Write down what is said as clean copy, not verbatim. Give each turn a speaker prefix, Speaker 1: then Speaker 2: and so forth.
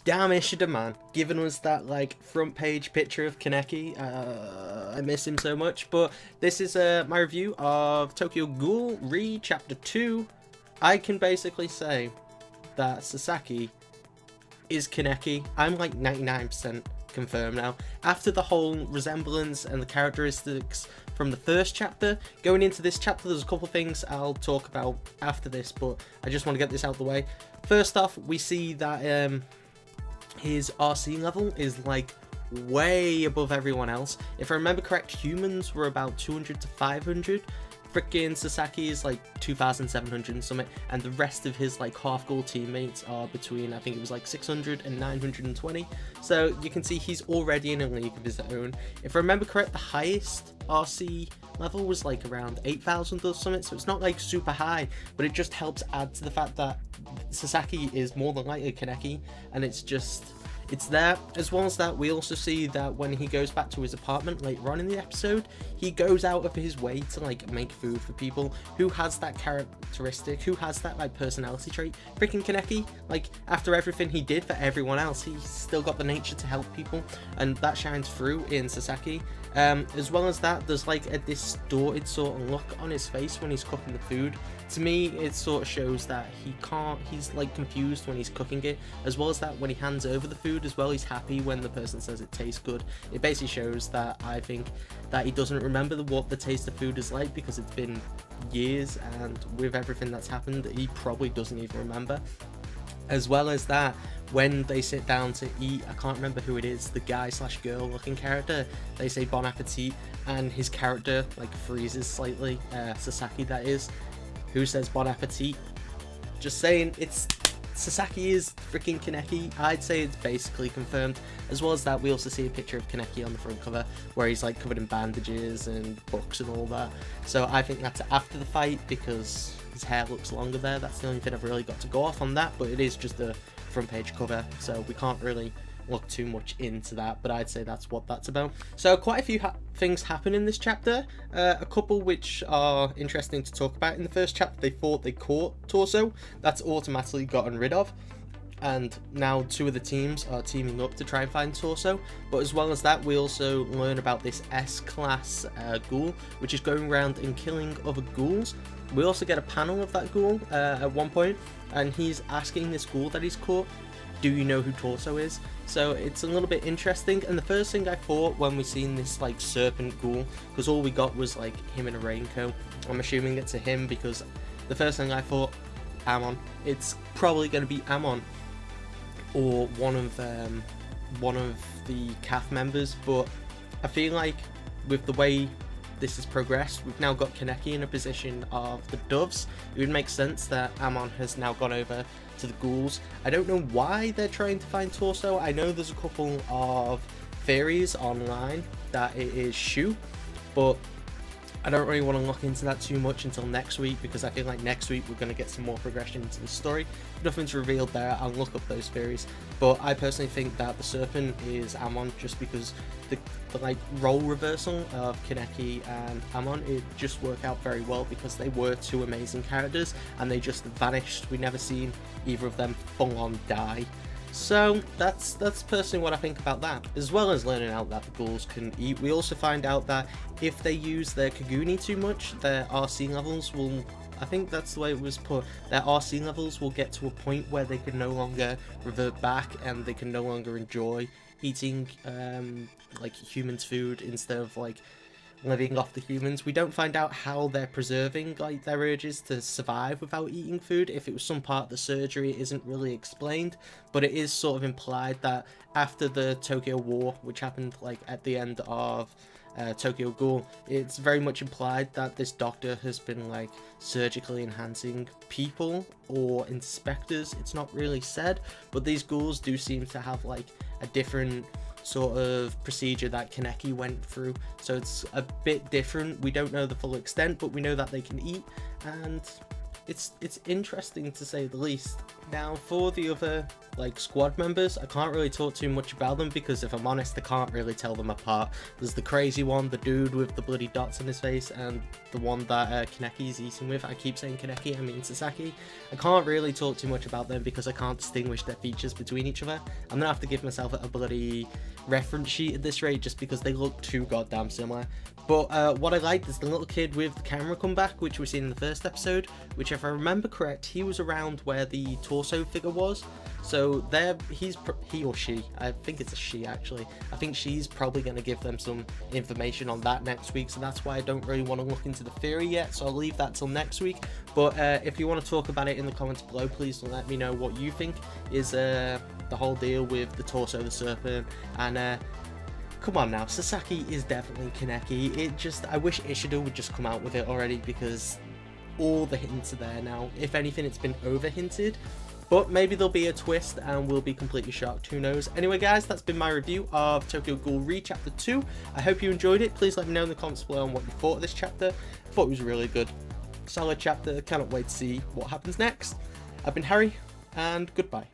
Speaker 1: damn Ishida, man, giving us that like front page picture of Kaneki. I miss him so much. But this is my review of Tokyo Ghoul Re Chapter 2. I can basically say that Sasaki is Kaneki. I'm like 99% confirmed now. After the whole resemblance and the characteristics from the first chapter, going into this chapter, there's a couple things I'll talk about after this, but I just want to get this out of the way. First off, we see that his RC level is like way above everyone else. If I remember correct, humans were about 200 to 500. Frickin' Sasaki is like 2,700 and something, and the rest of his like half ghoul teammates are between, I think it was like 600 and 920. So you can see he's already in a league of his own. If I remember correct, the highest RC level was like around 8,000 or something, so it's not like super high, but it just helps add to the fact that Sasaki is more than likely Kaneki, and it's there. As well as that, we also see that when he goes back to his apartment later on in the episode, he goes out of his way to like make food for people. Who has that characteristic? Who has that like personality trait? Freaking Kaneki. Like, after everything he did for everyone else, he's still got the nature to help people, and that shines through in Sasaki. As well as that, there's like a distorted sort of look on his face when he's cooking the food. To me, it sort of shows that he's like confused when he's cooking it. As well as that, when he hands over the food as well, he's happy when the person says it tastes good. It basically shows that, I think, that he doesn't remember what the taste of food is like, because it's been years, and with everything that's happened, he probably doesn't even remember. As well as that, when they sit down to eat, I can't remember who it is, the guy slash girl looking character, they say bon appetit, and his character like freezes slightly, Sasaki that is, who says bon appetit. Just saying, it's Sasaki is freaking Kaneki. I'd say it's basically confirmed. As well as that, we also see a picture of Kaneki on the front cover where he's like covered in bandages and books and all that. So I think that's after the fight because his hair looks longer there. That's the only thing I've really got to go off on that, but it is just a front page cover, so we can't really look too much into that, but I'd say that's what that's about. So quite a few things happen in this chapter, a couple which are interesting to talk about. In the first chapter, they thought they caught Torso. That's automatically gotten rid of, and now two of the teams are teaming up to try and find Torso. But as well as that, we also learn about this S-class ghoul, which is going around and killing other ghouls. We also get a panel of that ghoul at one point, and he's asking this ghoul that he's caught, do you know who Torso is? So it's a little bit interesting. And the first thing I thought when we seen this like Serpent ghoul, because all we got was like him in a raincoat, I'm assuming it's a him, because the first thing I thought, Amon. It's probably going to be Amon or one of the CAF members, but I feel like with the way this has progressed, we've now got Kaneki in a position of the doves. It would make sense that Amon has now gone over to the ghouls. I don't know why they're trying to find Torso. I know there's a couple of theories online that it is Shu, but I don't really want to look into that too much until next week, because I feel like next week we're going to get some more progression into the story. If nothing's revealed there, I'll look up those theories, but I personally think that the Serpent is Amon, just because the like role reversal of Kaneki and Amon, it just worked out very well, because they were two amazing characters and they just vanished. We never seen either of them full on die. So that's personally what I think about that. As well as learning out that the ghouls can eat, we also find out that if they use their Kaguni too much, their RC levels will, I think that's the way it was put, their RC levels will get to a point where they can no longer revert back, and they can no longer enjoy eating like humans' food instead of like living off the humans. We don't find out how they're preserving like their urges to survive without eating food. If it was some part of the surgery, it isn't really explained, but it is sort of implied that after the Tokyo War, which happened like at the end of Tokyo Ghoul, it's very much implied that this doctor has been like surgically enhancing people or inspectors. It's not really said, but these ghouls do seem to have like a different sort of procedure that Kaneki went through, so it's a bit different. We don't know the full extent, but we know that they can eat, and it's interesting to say the least. Now for the other like squad members, I can't really talk too much about them because if I'm honest I can't really tell them apart. There's the crazy one, the dude with the bloody dots on his face, and the one that Kaneki's eating with. I keep saying Kaneki, I mean Sasaki. I can't really talk too much about them because I can't distinguish their features between each other. I'm gonna have to give myself a bloody reference sheet at this rate just because they look too goddamn similar. But what I liked is the little kid with the camera comeback, which we seen in the first episode, which if I remember correct, he was around where the torso figure was. So there, he or she, I think it's a she actually, I think she's probably going to give them some information on that next week, so that's why I don't really want to look into the theory yet, so I'll leave that till next week. But if you want to talk about it in the comments below, please let me know what you think is the whole deal with the torso, the serpent, and come on now, Sasaki is definitely Kaneki. I wish Ishida would just come out with it already because all the hints are there now. If anything, it's been over hinted, but maybe there'll be a twist and we'll be completely shocked, who knows. Anyway guys, that's been my review of Tokyo Ghoul Re Chapter 2. I hope you enjoyed it. Please let me know in the comments below on what you thought of this chapter. I thought it was really good. Solid chapter, cannot wait to see what happens next. I've been Harry, and goodbye.